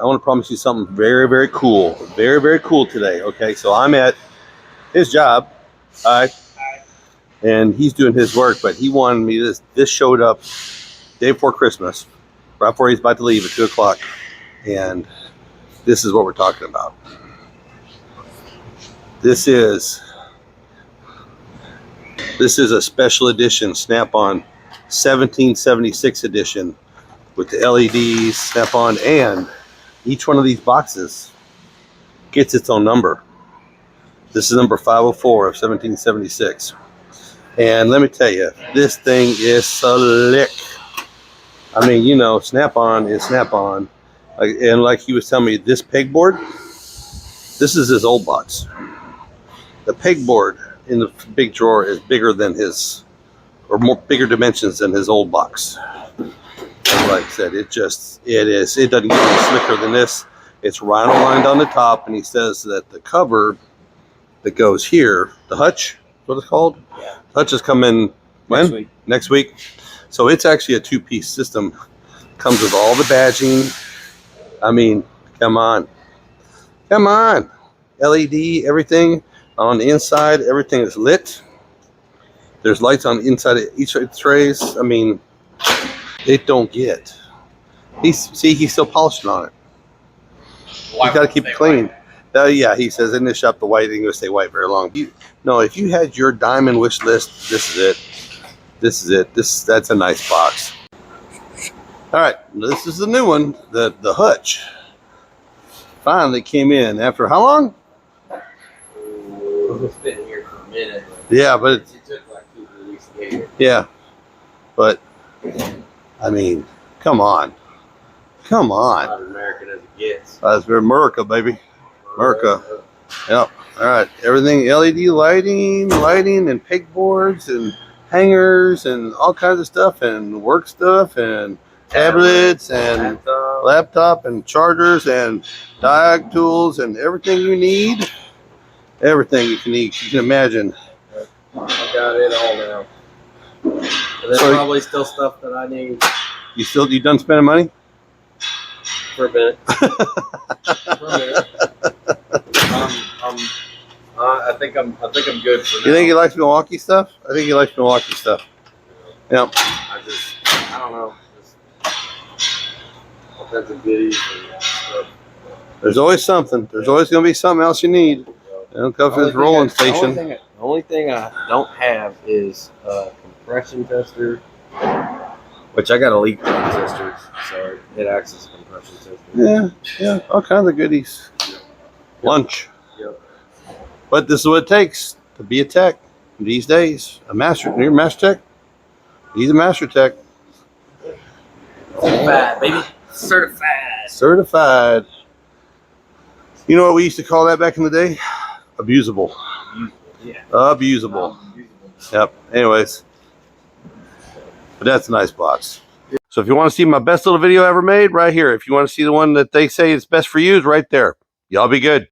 I want to promise you something very, very cool. Very, very cool today. Okay, so I'm at his job. And he's doing his work, but he wanted me this. This showed up day before Christmas, right before he's about to leave at 2 o'clock. And this is what we're talking about. This is a special edition Snap-on 1776 edition with the LEDs, Snap-on, and each one of these boxes gets its own number. This is number 504 of 1776. And let me tell you, this thing is slick. I mean, you know, Snap-on is Snap-on. And like he was telling me, this pegboard, this is his old box. The pegboard in the big drawer is bigger than his, or bigger dimensions than his old box. Like I said, it doesn't get any slicker than this. It's rhino lined on the top, and he says that the cover that goes here, the hutch, what it's called? Yeah. The hutch is coming when? Next week. So it's actually a two-piece system. Comes with all the badging. I mean, come on. Come on. LED, everything. On the inside, everything is lit. There's lights on the inside of each of the trays. I mean, it don't get. He's still polishing on it. You got to keep it clean. Yeah, he says in the shop the white ain't gonna stay white very long. No, if you had your diamond wish list, this is it. This is it. That's a nice box. All right, this is the new one. The hutch finally came in after how long? It's been here for a minute. Yeah, but it took like 2 weeks to get here. Yeah, but I mean, come on. Come on. Not as American as it gets. That's America, baby. America. Yep. All right. Everything LED lighting and pegboards and hangers and all kinds of stuff and work stuff and tablets and laptop and chargers and diag tools and everything you need. Everything you can imagine. I got it all now. And there's probably still stuff that I need. You done spending money? For a minute. I think I'm good for now. You think he likes Milwaukee stuff? I think he likes Milwaukee stuff. Yep. I don't know. All kinds of goodies and stuff. There's always something. There's always going to be something else you need. Don't come for this rolling station. The only thing I don't have is a compression tester, which I got a leak tester, so it acts as a compression tester. Yeah, all kinds of goodies. Yep. Lunch. Yep. But this is what it takes to be a tech these days. You're a master tech. He's a master tech. Certified, baby. Certified. You know what we used to call that back in the day? Abusable. Yeah. Abusable. Yep. Anyways. But that's a nice box. So if you want to see my best little video ever made, right here. If you want to see the one that they say is best for you, is right there. Y'all be good.